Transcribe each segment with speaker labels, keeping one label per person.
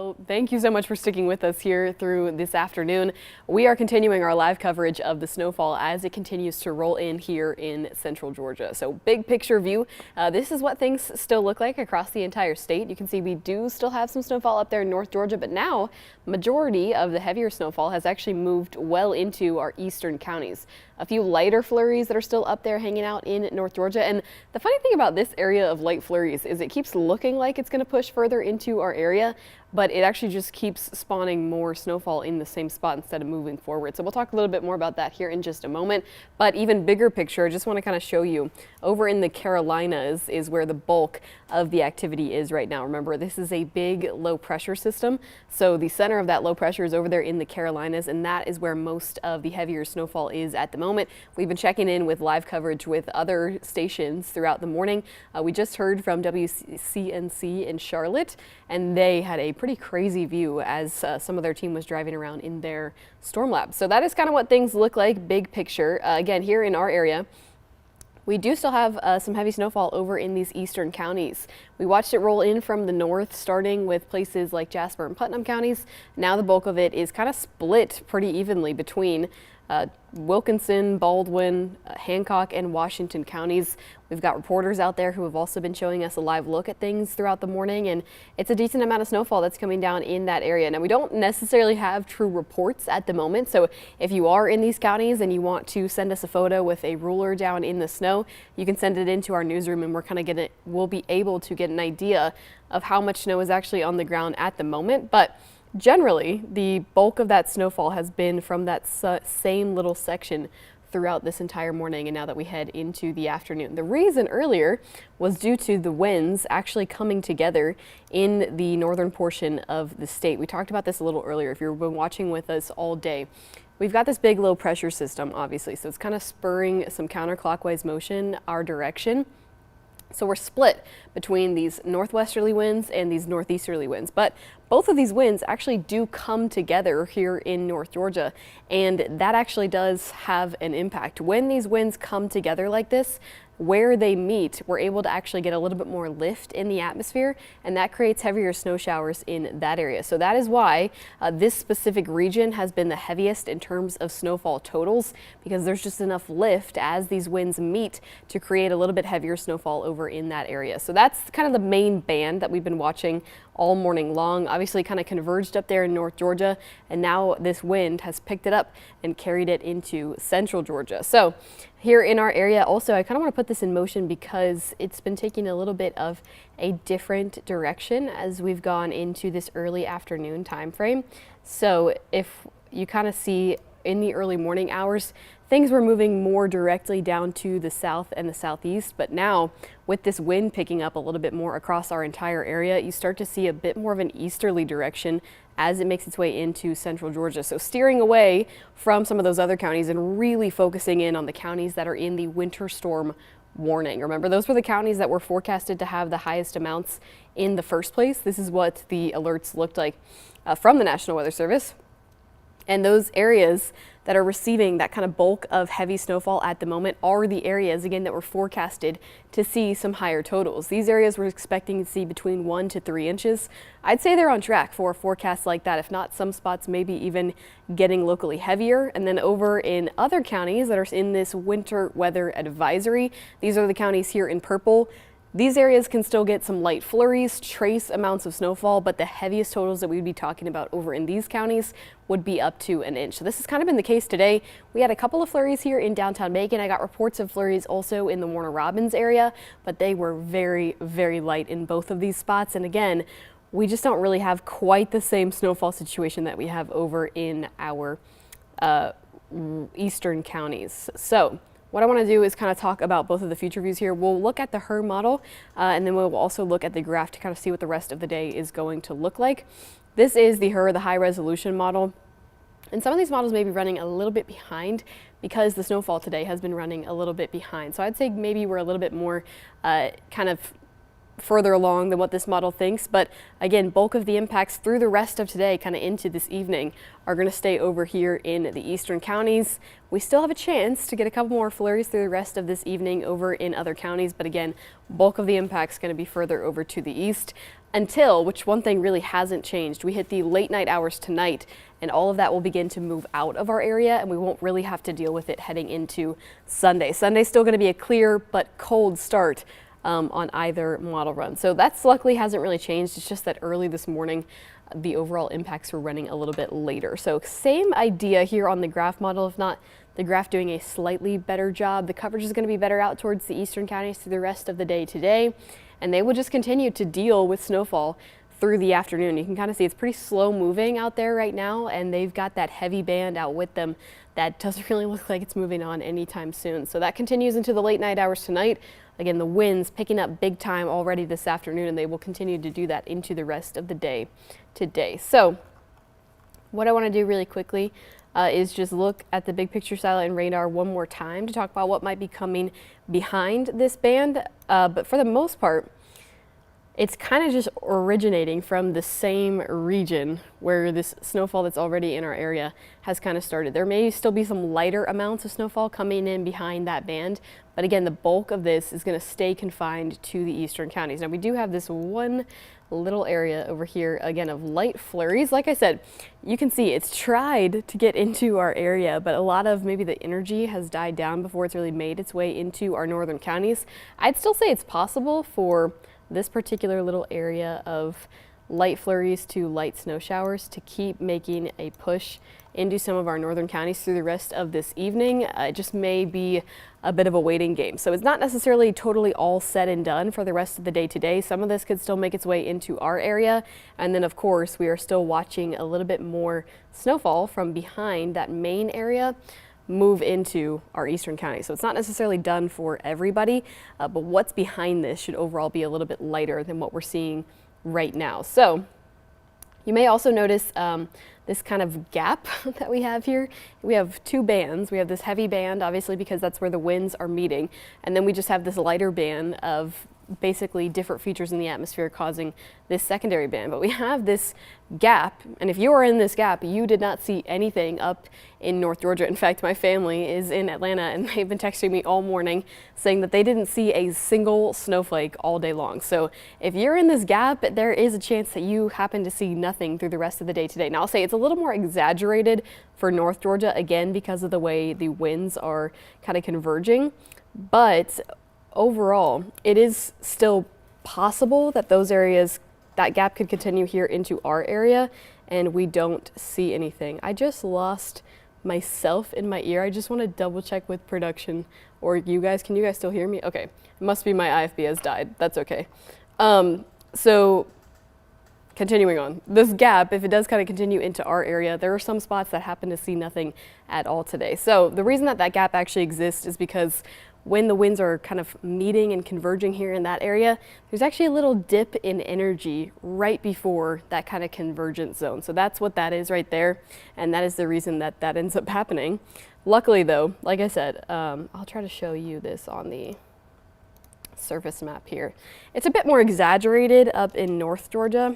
Speaker 1: Well, thank you so much for sticking with us here through this afternoon. We are continuing our live coverage of the snowfall as it continues to roll in here in central Georgia. So big picture view, this is what things still look like across the entire state. You can see we do still have some snowfall up there in North Georgia, but now majority of the heavier snowfall has actually moved well into our eastern counties. A few lighter flurries that are still up there hanging out in North Georgia. And the funny thing about this area of light flurries is it keeps looking like it's going to push further into our area, but it actually just keeps spawning more snowfall in the same spot instead of moving forward. So we'll talk a little bit more about that here in just a moment. But even bigger picture, I just want to kind of show you over in the Carolinas is where the bulk of the activity is right now. Remember, this is a big low pressure system. So the center of that low pressure is over there in the Carolinas, and that is where most of the heavier snowfall is at the moment. We've been checking in with live coverage with other stations throughout the morning. We just heard from WCNC in Charlotte, and they had a pretty crazy view as some of their team was driving around in their storm lab. So that is kind of what things look like big picture. Again, here in our area, we do still have some heavy snowfall over in these eastern counties. We watched it roll in from the north, starting with places like Jasper and Putnam counties. Now the bulk of it is kind of split pretty evenly between Wilkinson, Baldwin, Hancock, and Washington counties. We've got reporters out there who have also been showing us a live look at things throughout the morning, and it's a decent amount of snowfall that's coming down in that area. Now, we don't necessarily have true reports at the moment, so if you are in these counties and you want to send us a photo with a ruler down in the snow, you can send it into our newsroom, and we'll be able to get an idea of how much snow is actually on the ground at the moment. But generally, the bulk of that snowfall has been from that same little section throughout this entire morning and now that we head into the afternoon. The reason earlier was due to the winds actually coming together in the northern portion of the state. We talked about this a little earlier if you've been watching with us all day. We've got this big low pressure system, obviously, so it's kind of spurring some counterclockwise motion our direction. So we're split between these northwesterly winds and these northeasterly winds, but both of these winds actually do come together here in North Georgia, and that actually does have an impact. When these winds come together like this, where they meet, we're able to actually get a little bit more lift in the atmosphere, and that creates heavier snow showers in that area. So that is why this specific region has been the heaviest in terms of snowfall totals, because there's just enough lift as these winds meet to create a little bit heavier snowfall over in that area. So that's kind of the main band that we've been watching all morning long. Obviously kind of converged up there in North Georgia, and now this wind has picked it up and carried it into central Georgia. So here in our area also, I kind of want to put this in motion because it's been taking a little bit of a different direction as we've gone into this early afternoon time frame. So if you kind of see in the early morning hours, things were moving more directly down to the south and the southeast, but now with this wind picking up a little bit more across our entire area, you start to see a bit more of an easterly direction as it makes its way into central Georgia. So steering away from some of those other counties and really focusing in on the counties that are in the winter storm warning. Remember, those were the counties that were forecasted to have the highest amounts in the first place. This is what the alerts looked like from the National Weather Service. And those areas that are receiving that kind of bulk of heavy snowfall at the moment are the areas, again, that were forecasted to see some higher totals. These areas we're expecting to see between 1 to 3 inches. I'd say they're on track for a forecast like that. If not, some spots maybe even getting locally heavier. And then over in other counties that are in this winter weather advisory, these are the counties here in purple. These areas can still get some light flurries, trace amounts of snowfall, but the heaviest totals that we'd be talking about over in these counties would be up to an inch. So this has kind of been the case today. We had a couple of flurries here in downtown Macon. I got reports of flurries also in the Warner Robins area, but they were very, very light in both of these spots. And again, we just don't really have quite the same snowfall situation that we have over in our eastern counties. So what I want to do is kind of talk about both of the future views here. We'll look at the HRRR model, and then we'll also look at the graph to kind of see what the rest of the day is going to look like. This is the HRRR, the high resolution model. And some of these models may be running a little bit behind because the snowfall today has been running a little bit behind. So I'd say maybe we're a little bit more kind of further along than what this model thinks. But again, bulk of the impacts through the rest of today, kind of into this evening, are going to stay over here in the eastern counties. We still have a chance to get a couple more flurries through the rest of this evening over in other counties. But again, bulk of the impacts going to be further over to the east. until, which one thing really hasn't changed, we hit the late night hours tonight, and all of that will begin to move out of our area, and we won't really have to deal with it heading into Sunday. Sunday's still going to be a clear but cold start on either model run. So that's luckily hasn't really changed. It's just that early this morning, the overall impacts were running a little bit later. So same idea here on the graph model, if not the graph doing a slightly better job. The coverage is going to be better out towards the eastern counties through the rest of the day today, and they will just continue to deal with snowfall through the afternoon. You can kind of see it's pretty slow moving out there right now, and they've got that heavy band out with them that doesn't really look like it's moving on anytime soon. So that continues into the late night hours tonight. Again, the winds picking up big time already this afternoon, and they will continue to do that into the rest of the day today. So what I want to do really quickly is just look at the big picture satellite and radar one more time to talk about what might be coming behind this band. But for the most part, it's kind of just originating from the same region where this snowfall that's already in our area has kind of started. There may still be some lighter amounts of snowfall coming in behind that band, but again, the bulk of this is going to stay confined to the eastern counties. Now, we do have this one little area over here, again, of light flurries. Like I said, you can see it's tried to get into our area, but a lot of maybe the energy has died down before it's really made its way into our northern counties. I'd still say it's possible for this particular little area of light flurries to light snow showers to keep making a push into some of our northern counties through the rest of this evening. It just may be a bit of a waiting game. So it's not necessarily totally all said and done for the rest of the day today. Some of this could still make its way into our area. And then of course, we are still watching a little bit more snowfall from behind that main area move into our eastern county. So it's not necessarily done for everybody, but what's behind this should overall be a little bit lighter than what we're seeing right now. So you may also notice this kind of gap that we have here. We have two bands. We have this heavy band, obviously, because that's where the winds are meeting. And then we just have this lighter band of basically different features in the atmosphere causing this secondary band. But we have this gap, and if you are in this gap, you did not see anything up in North Georgia. In fact, my family is in Atlanta, and they've been texting me all morning saying that they didn't see a single snowflake all day long. So if you're in this gap, there is a chance that you happen to see nothing through the rest of the day today. Now, I'll say it's a little more exaggerated for North Georgia, again, because of the way the winds are kind of converging, but overall, it is still possible that those areas, that gap could continue here into our area, and we don't see anything. I just lost myself in my ear. I just want to double check with production, or you guys, can you guys still hear me? Okay, it must be my IFB has died. That's okay. So continuing on, this gap, if it does kind of continue into our area, there are some spots that happen to see nothing at all today. So the reason that that gap actually exists is because when the winds are kind of meeting and converging here in that area, there's actually a little dip in energy right before that kind of convergence zone. So that's what that is right there, and that is the reason that that ends up happening. Luckily though, like I said, I'll try to show you this on the surface map here. It's a bit more exaggerated up in North Georgia,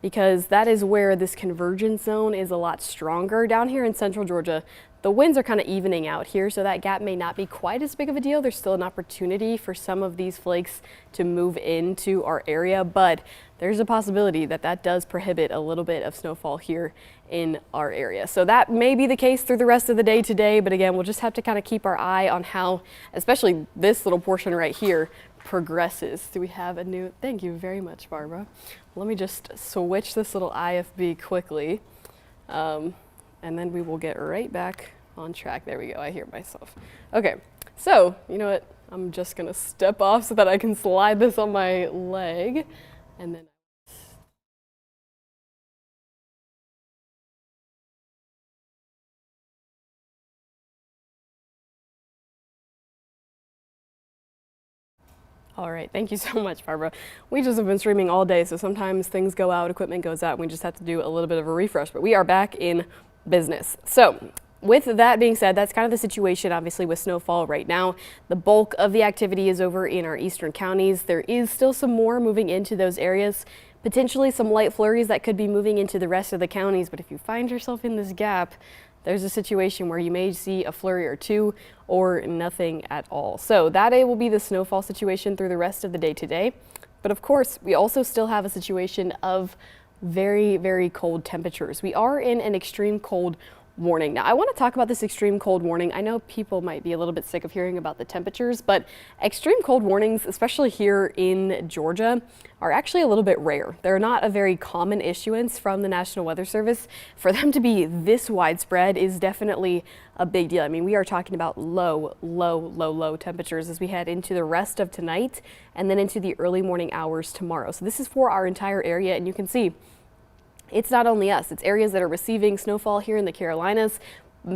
Speaker 1: because that is where this convergence zone is a lot stronger. Down here in central Georgia, the winds are kind of evening out here, so that gap may not be quite as big of a deal. There's still an opportunity for some of these flakes to move into our area, but there's a possibility that that does prohibit a little bit of snowfall here in our area. So that may be the case through the rest of the day today, but again, we'll just have to kind of keep our eye on how, especially this little portion right here, progresses. Do we have a new, thank you very much, Barbara. Let me just switch this little IFB quickly. And then we will get right back on track. There we go, I hear myself. Okay, so you know what? I'm just gonna step off so that I can slide this on my leg, and then all right, thank you so much, Barbara. We just have been streaming all day, so sometimes things go out, equipment goes out, and we just have to do a little bit of a refresh, but we are back in business. So with that being said, that's kind of the situation obviously with snowfall right now. The bulk of the activity is over in our eastern counties. There is still some more moving into those areas, potentially some light flurries that could be moving into the rest of the counties, but if you find yourself in this gap, there's a situation where you may see a flurry or two or nothing at all. So that will be the snowfall situation through the rest of the day today. But of course, we also still have a situation of very, very cold temperatures. We are in an extreme cold warning. Now, I want to talk about this extreme cold warning. I know people might be a little bit sick of hearing about the temperatures, but extreme cold warnings, especially here in Georgia, are actually a little bit rare. They're not a very common issuance from the National Weather Service. For them to be this widespread is definitely a big deal. I mean, we are talking about low temperatures as we head into the rest of tonight and then into the early morning hours tomorrow. So this is for our entire area, and you can see it's not only us, it's areas that are receiving snowfall here in the Carolinas,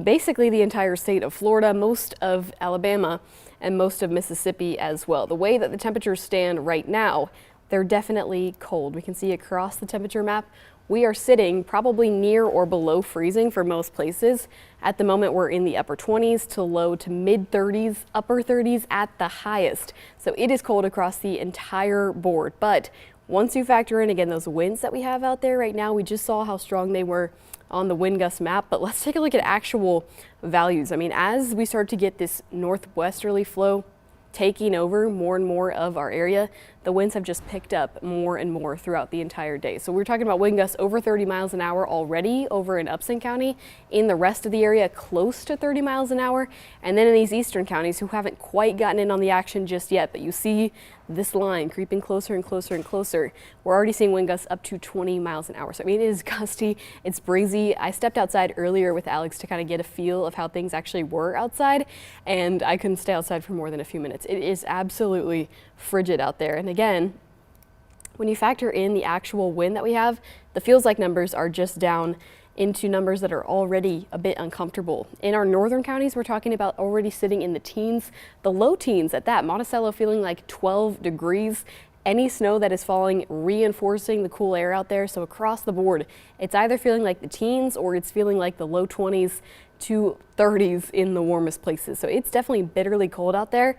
Speaker 1: basically the entire state of Florida, most of Alabama, and most of Mississippi as well. The way that the temperatures stand right now, they're definitely cold. We can see across the temperature map, we are sitting probably near or below freezing for most places. At the moment, we're in the upper 20s to low to mid 30s, upper 30s at the highest. So it is cold across the entire board, but once you factor in, again, those winds that we have out there right now, we just saw how strong they were on the wind gust map, but let's take a look at actual values. I mean, as we start to get this northwesterly flow taking over more and more of our area, the winds have just picked up more and more throughout the entire day. So we're talking about wind gusts over 30 miles an hour already over in Upson County. In the rest of the area, close to 30 miles an hour. And then in these eastern counties who haven't quite gotten in on the action just yet, but you see this line creeping closer and closer and closer. We're already seeing wind gusts up to 20 miles an hour. So I mean, it is gusty, it's breezy. I stepped outside earlier with Alex to kind of get a feel of how things actually were outside, and I couldn't stay outside for more than a few minutes. It is absolutely frigid out there. And again, when you factor in the actual wind that we have, the feels like numbers are just down into numbers that are already a bit uncomfortable. In our northern counties, we're talking about already sitting in the teens, the low teens at that. Monticello feeling like 12 degrees. Any snow that is falling reinforcing the cool air out there. So across the board, it's either feeling like the teens or it's feeling like the low 20s to 30s in the warmest places. So it's definitely bitterly cold out there.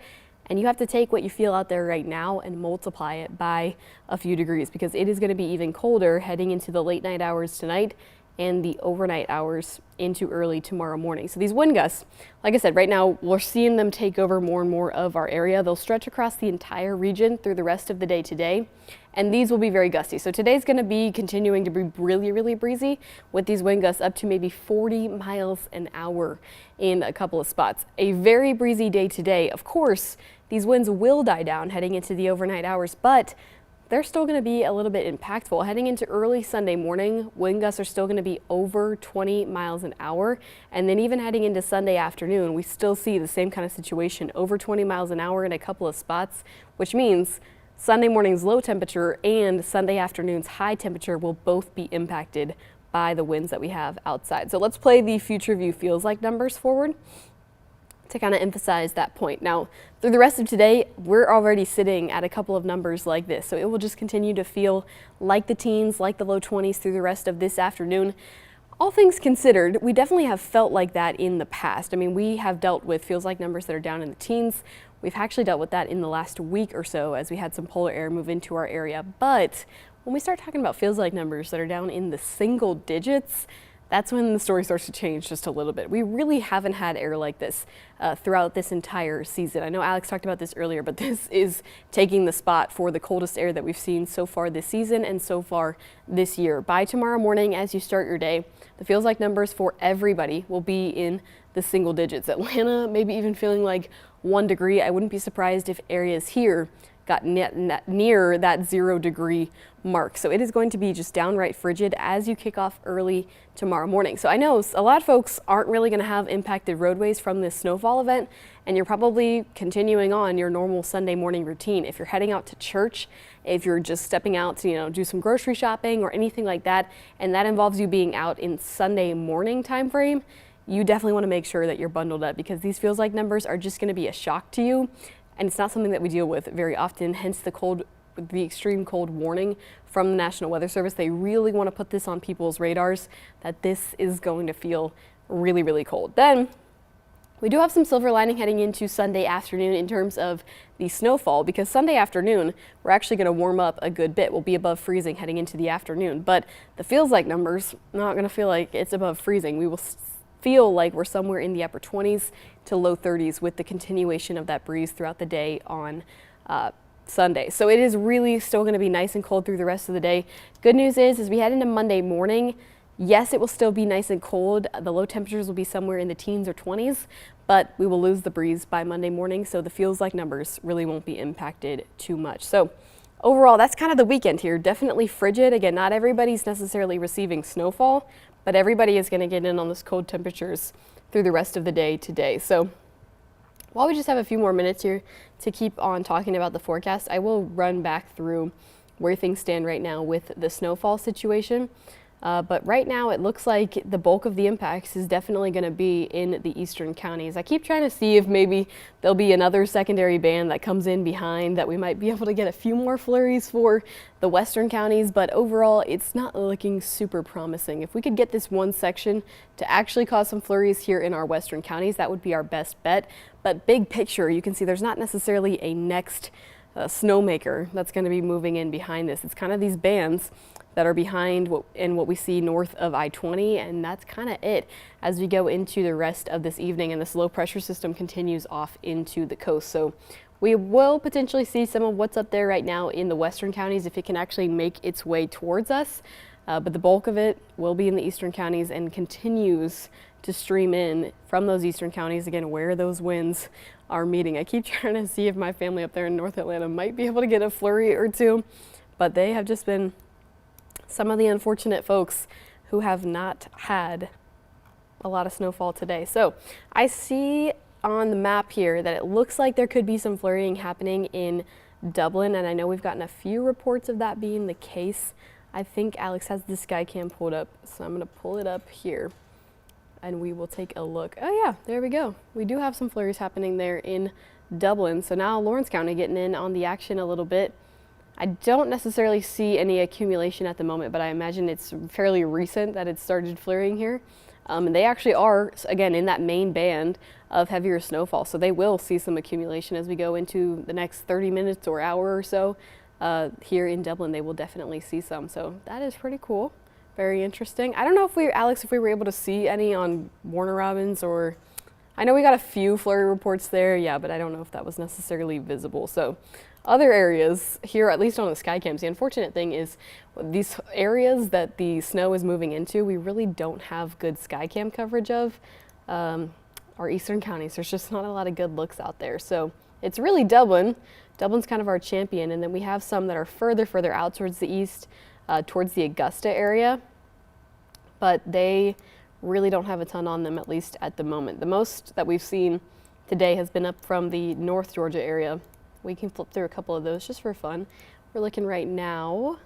Speaker 1: And you have to take what you feel out there right now and multiply it by a few degrees, because it is going to be even colder heading into the late night hours tonight and the overnight hours into early tomorrow morning. So these wind gusts, like I said, right now we're seeing them take over more and more of our area. They'll stretch across the entire region through the rest of the day today, and these will be very gusty. So today's going to be continuing to be really breezy with these wind gusts up to maybe 40 miles an hour in a couple of spots. A very breezy day today. Of course, these winds will die down heading into the overnight hours, but they're still going to be a little bit impactful. Heading into early Sunday morning, wind gusts are still going to be over 20 miles an hour. And then even heading into Sunday afternoon, we still see the same kind of situation, over 20 miles an hour in a couple of spots, which means Sunday morning's low temperature and Sunday afternoon's high temperature will both be impacted by the winds that we have outside. So let's play the future view feels like numbers forward to kind of emphasize that point. Now, through the rest of today, we're already sitting at a couple of numbers like this. So it will just continue to feel like the teens, like the low 20s through the rest of this afternoon. All things considered, we definitely have felt like that in the past. I mean, we have dealt with feels like numbers that are down in the teens. We've actually dealt with that in the last week or so as we had some polar air move into our area. But when we start talking about feels like numbers that are down in the single digits, that's when the story starts to change just a little bit. We really haven't had air like this throughout this entire season. I know Alex talked about this earlier, but this is taking the spot for the coldest air that we've seen so far this season and so far this year. By tomorrow morning, as you start your day, the feels like numbers for everybody will be in the single digits. Atlanta maybe even feeling like 1 degree. I wouldn't be surprised if areas here got near that 0 degree mark. So it is going to be just downright frigid as you kick off early tomorrow morning. So I know a lot of folks aren't really going to have impacted roadways from this snowfall event, and you're probably continuing on your normal Sunday morning routine. If you're heading out to church, if you're just stepping out to, do some grocery shopping or anything like that, and that involves you being out in Sunday morning time frame, you definitely want to make sure that you're bundled up, because these feels like numbers are just going to be a shock to you. And it's not something that we deal with very often, hence the extreme cold warning from the National Weather Service. They really want to put this on people's radars that this is going to feel really cold. Then we do have some silver lining heading into Sunday afternoon in terms of the snowfall, because Sunday afternoon we're actually going to warm up a good bit. We'll be above freezing heading into the afternoon, but the feels like numbers not going to feel like it's above freezing. We will feel like we're somewhere in the upper 20s to low 30s with the continuation of that breeze throughout the day on Sunday. So it is really still going to be nice and cold through the rest of the day. Good news is, as we head into Monday morning, yes, it will still be nice and cold. The low temperatures will be somewhere in the teens or 20s, but we will lose the breeze by Monday morning, so the feels like numbers really won't be impacted too much. So overall, that's kind of the weekend here. Definitely frigid. Again, not everybody's necessarily receiving snowfall, but everybody is going to get in on those cold temperatures through the rest of the day today. So while we just have a few more minutes here to keep on talking about the forecast, I will run back through where things stand right now with the snowfall situation. But right now it looks like the bulk of the impacts is definitely going to be in the eastern counties. I keep trying to see if maybe there'll be another secondary band that comes in behind that we might be able to get a few more flurries for the western counties, but overall it's not looking super promising. If we could get this one section to actually cause some flurries here in our western counties, that would be our best bet. But big picture, you can see there's not necessarily a next snowmaker that's going to be moving in behind this. It's kind of these bands that are behind what we see north of I-20, and that's kind of it as we go into the rest of this evening and this low pressure system continues off into the coast. So we will potentially see some of what's up there right now in the western counties if it can actually make its way towards us, but the bulk of it will be in the eastern counties and continues to stream in from those eastern counties, again, where those winds are meeting. I keep trying to see if my family up there in North Atlanta might be able to get a flurry or two, but they have just been some of the unfortunate folks who have not had a lot of snowfall today. So I see on the map here that it looks like there could be some flurrying happening in Dublin, and I know we've gotten a few reports of that being the case. I think Alex has the Skycam pulled up, so I'm going to pull it up here and we will take a look. Oh yeah, there we go. We do have some flurries happening there in Dublin. So now Lawrence County getting in on the action a little bit. I don't necessarily see any accumulation at the moment, but I imagine it's fairly recent that it started flurrying here. And they actually are, again, in that main band of heavier snowfall. So they will see some accumulation as we go into the next 30 minutes or hour or so. Here in Dublin, they will definitely see some. So that is pretty cool. Very interesting. I don't know if Alex, if we were able to see any on Warner Robins, or I know we got a few flurry reports there, yeah, but I don't know if that was necessarily visible. So other areas here, at least on the Skycams, the unfortunate thing is these areas that the snow is moving into, we really don't have good Skycam coverage of. Our eastern counties, there's just not a lot of good looks out there. So it's really Dublin. Dublin's kind of our champion, and then we have some that are further out towards the east, towards the Augusta area, but they really don't have a ton on them, at least at the moment. The most that we've seen today has been up from the North Georgia area. We can flip through a couple of those just for fun. We're looking right now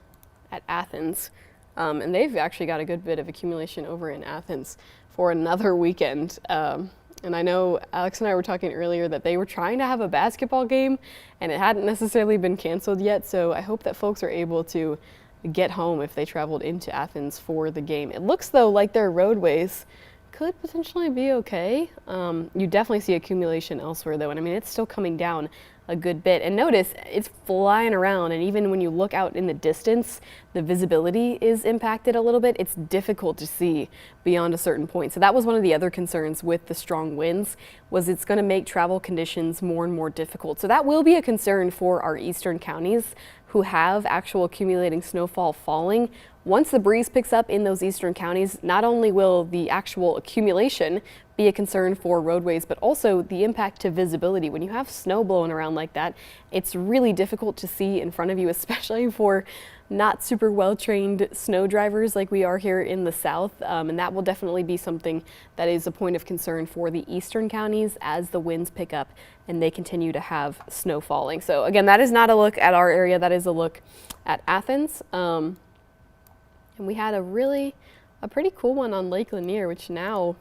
Speaker 1: at Athens, and they've actually got a good bit of accumulation over in Athens for another weekend. And I know Alex and I were talking earlier that they were trying to have a basketball game and it hadn't necessarily been canceled yet, so I hope that folks are able to get home if they traveled into Athens for the game. It looks though like their roadways could potentially be okay. You definitely see accumulation elsewhere though, and I mean it's still coming down a good bit. And notice it's flying around, and even when you look out in the distance, the visibility is impacted a little bit. It's difficult to see beyond a certain point. So that was one of the other concerns with the strong winds, was it's going to make travel conditions more and more difficult. So that will be a concern for our eastern counties who have actual accumulating snowfall falling. Once the breeze picks up in those eastern counties, not only will the actual accumulation be a concern for roadways, but also the impact to visibility. When you have snow blowing around like that, it's really difficult to see in front of you, especially for not super well-trained snow drivers like we are here in the south, and that will definitely be something that is a point of concern for the eastern counties as the winds pick up and they continue to have snow falling. So again, that is not a look at our area, that is a look at Athens. And we had a pretty cool one on Lake Lanier, which now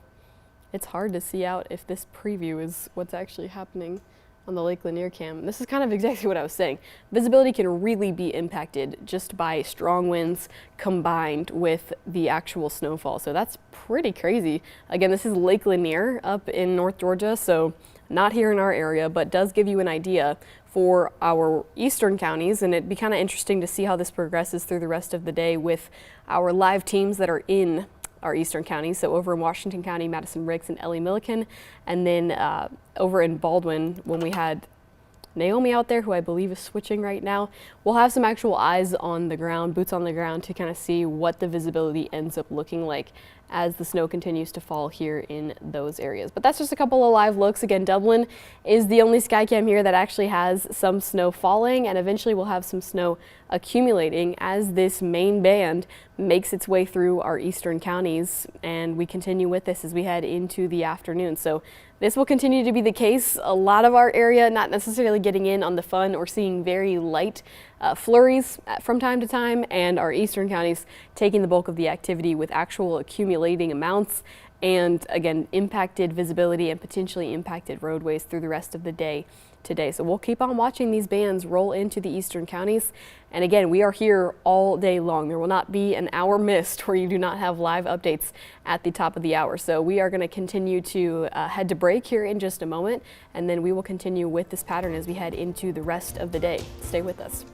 Speaker 1: it's hard to see out if this preview is what's actually happening on the Lake Lanier cam. This is kind of exactly what I was saying. Visibility can really be impacted just by strong winds combined with the actual snowfall. So that's pretty crazy. Again, this is Lake Lanier up in North Georgia, so not here in our area, but does give you an idea for our eastern counties, and it'd be kind of interesting to see how this progresses through the rest of the day with our live teams that are in our eastern counties. So over in Washington County, Madison Ricks and Ellie Milliken, and then over in Baldwin, when we had Naomi out there, who I believe is switching right now. We'll have some actual eyes on the ground, boots on the ground, to kind of see what the visibility ends up looking like as the snow continues to fall here in those areas. But that's just a couple of live looks. Again, Dublin is the only Skycam here that actually has some snow falling, and eventually we'll have some snow accumulating as this main band makes its way through our eastern counties, and we continue with this as we head into the afternoon. So this will continue to be the case. A lot of our area not necessarily getting in on the fun or seeing very light flurries from time to time, and our eastern counties taking the bulk of the activity with actual accumulating amounts and, again, impacted visibility and potentially impacted roadways through the rest of the day today. So we'll keep on watching these bands roll into the eastern counties. And again, we are here all day long. There will not be an hour missed where you do not have live updates at the top of the hour. So we are going to continue to head to break here in just a moment, and then we will continue with this pattern as we head into the rest of the day. Stay with us.